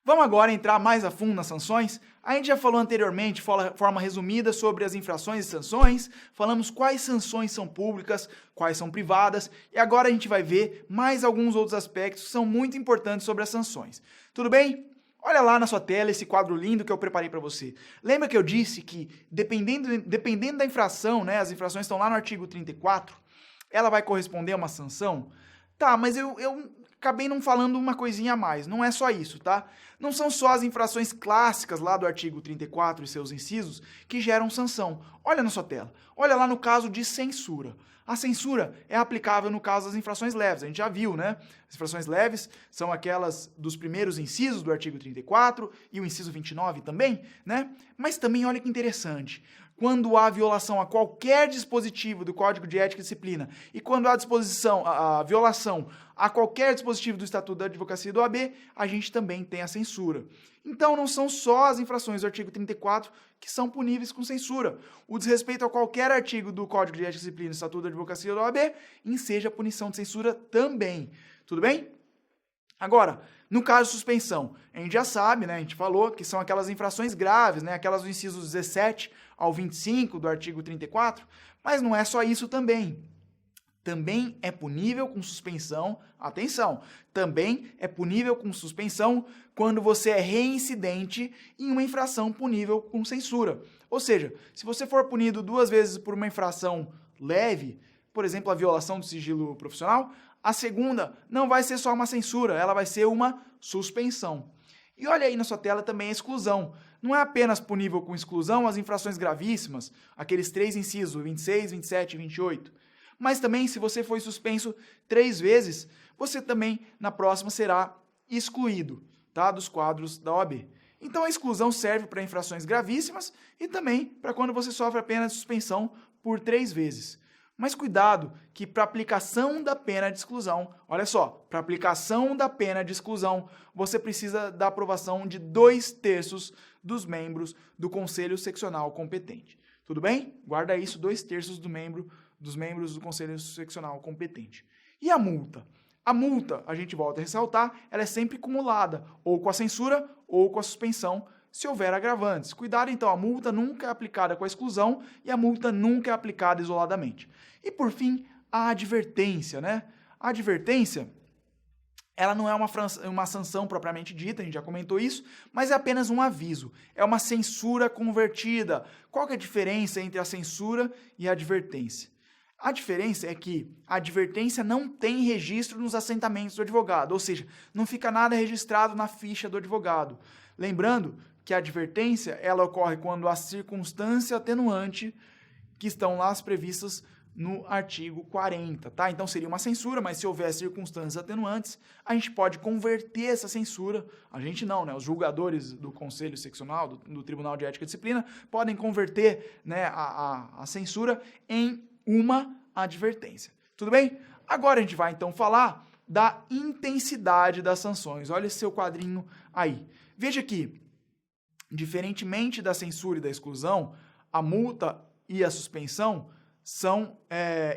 Vamos agora entrar mais a fundo nas sanções? A gente já falou anteriormente, de forma resumida, sobre as infrações e sanções, falamos quais sanções são públicas, quais são privadas, e agora a gente vai ver mais alguns outros aspectos que são muito importantes sobre as sanções. Tudo bem? Olha lá na sua tela esse quadro lindo que eu preparei para você. Lembra que eu disse que, dependendo da infração, né, as infrações estão lá no artigo 34, ela vai corresponder a uma sanção? Tá, mas eu acabei não falando uma coisinha a mais, não é só isso, tá? Não são só as infrações clássicas lá do artigo 34 e seus incisos que geram sanção. Olha na sua tela, olha lá no caso de censura. A censura é aplicável no caso das infrações leves, a gente já viu, né? As infrações leves são aquelas dos primeiros incisos do artigo 34 e o inciso 29 também, né? Mas também olha que interessante, quando há violação a qualquer dispositivo do Código de Ética e Disciplina e quando há a violação a qualquer dispositivo do Estatuto da Advocacia e do OAB, a gente também tem a censura. Então, não são só as infrações do artigo 34 que são puníveis com censura. O desrespeito a qualquer artigo do Código de Ética e Disciplina do Estatuto da Advocacia e do OAB enseja punição de censura também. Tudo bem? Agora, no caso de suspensão, a gente já sabe, né, a gente falou que são aquelas infrações graves, né, aquelas do inciso 17 ao 25 do artigo 34, mas não é só isso também. Também é punível com suspensão, atenção, também é punível com suspensão quando você é reincidente em uma infração punível com censura. Ou seja, se você for punido 2 vezes por uma infração leve, por exemplo, a violação do sigilo profissional, a segunda não vai ser só uma censura, ela vai ser uma suspensão. E olha aí na sua tela também a exclusão. Não é apenas punível com exclusão as infrações gravíssimas, aqueles 3 incisos, 26, 27 e 28. Mas também, se você foi suspenso 3 vezes, você também, na próxima, será excluído, tá, dos quadros da OAB. Então, a exclusão serve para infrações gravíssimas e também para quando você sofre a pena de suspensão por 3 vezes. Mas cuidado, que para aplicação da pena de exclusão, olha só, para aplicação da pena de exclusão, você precisa da aprovação de 2/3 dos membros do Conselho Seccional competente. Tudo bem? Guarda isso, 2/3 dos membros do Conselho Seccional competente. E a multa? A multa, a gente volta a ressaltar, ela é sempre cumulada, ou com a censura ou com a suspensão, se houver agravantes. Cuidado, então, a multa nunca é aplicada com a exclusão e a multa nunca é aplicada isoladamente. E, por fim, a advertência, né? A advertência, ela não é uma sanção propriamente dita, a gente já comentou isso, mas é apenas um aviso. É uma censura convertida. Qual que é a diferença entre a censura e a advertência? A diferença é que a advertência não tem registro nos assentamentos do advogado, ou seja, não fica nada registrado na ficha do advogado. Lembrando que a advertência ela ocorre quando há circunstância atenuante que estão lá previstas no artigo 40, tá? Então seria uma censura, mas se houver circunstâncias atenuantes, a gente pode converter essa censura, a gente não, né? Os julgadores do Conselho Seccional, do Tribunal de Ética e Disciplina, podem converter, né, a censura em uma advertência. Tudo bem? Agora a gente vai então falar da intensidade das sanções. Olha esse seu quadrinho aí. Veja que, diferentemente da censura e da exclusão, a multa e a suspensão são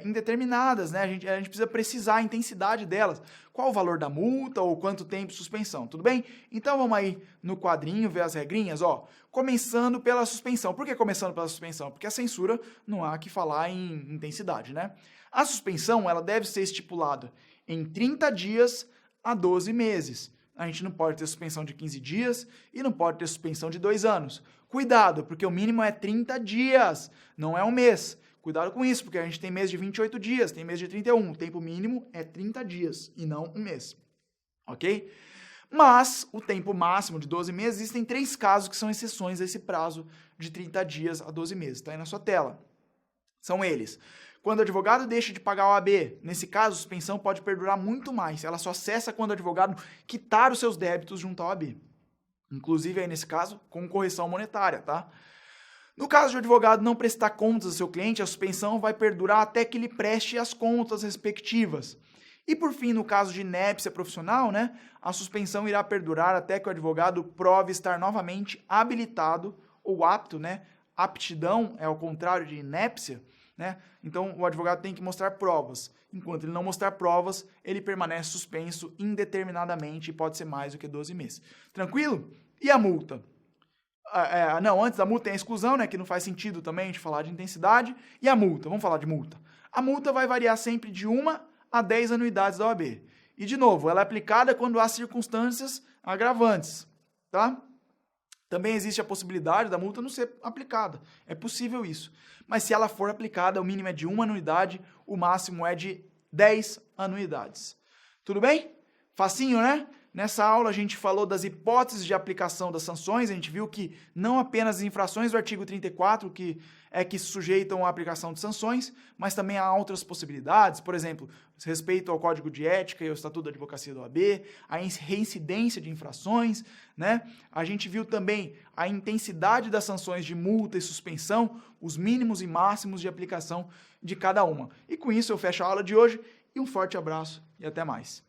indeterminadas, né? A gente precisa precisar a intensidade delas. Qual o valor da multa ou quanto tempo de suspensão, tudo bem? Então vamos aí no quadrinho ver as regrinhas, ó. Começando pela suspensão. Por que começando pela suspensão? Porque a censura não há que falar em intensidade, né? A suspensão, ela deve ser estipulada em 30 dias a 12 meses. A gente não pode ter suspensão de 15 dias e não pode ter suspensão de 2 anos. Cuidado, porque o mínimo é 30 dias, não é um mês. Cuidado com isso, porque a gente tem mês de 28 dias, tem mês de 31. O tempo mínimo é 30 dias e não um mês. Ok? Mas o tempo máximo de 12 meses, existem 3 casos que são exceções a esse prazo de 30 dias a 12 meses. Está aí na sua tela. São eles. Quando o advogado deixa de pagar a OAB, nesse caso, a suspensão pode perdurar muito mais. Ela só cessa quando o advogado quitar os seus débitos junto à OAB. Inclusive, aí nesse caso, com correção monetária, tá? No caso de o advogado não prestar contas ao seu cliente, a suspensão vai perdurar até que ele preste as contas respectivas. E por fim, no caso de inépcia profissional, né, a suspensão irá perdurar até que o advogado prove estar novamente habilitado ou apto, né? Aptidão é ao contrário de inépcia, né? Então, o advogado tem que mostrar provas. Enquanto ele não mostrar provas, ele permanece suspenso indeterminadamente e pode ser mais do que 12 meses. Tranquilo? E a multa? Não, antes da multa tem a exclusão, né, que não faz sentido também a gente falar de intensidade. E a multa? Vamos falar de multa. A multa vai variar sempre de 1 a 10 anuidades da OAB. E, de novo, ela é aplicada quando há circunstâncias agravantes, tá? Também existe a possibilidade da multa não ser aplicada. É possível isso. Mas se ela for aplicada, o mínimo é de 1 anuidade, o máximo é de 10 anuidades. Tudo bem? Facinho, né? Nessa aula a gente falou das hipóteses de aplicação das sanções, a gente viu que não apenas as infrações do artigo 34 que sujeitam à aplicação de sanções, mas também há outras possibilidades, por exemplo, respeito ao Código de Ética e ao Estatuto da Advocacia da OAB, a reincidência de infrações, né? A gente viu também a intensidade das sanções de multa e suspensão, os mínimos e máximos de aplicação de cada uma. E com isso eu fecho a aula de hoje e um forte abraço e até mais.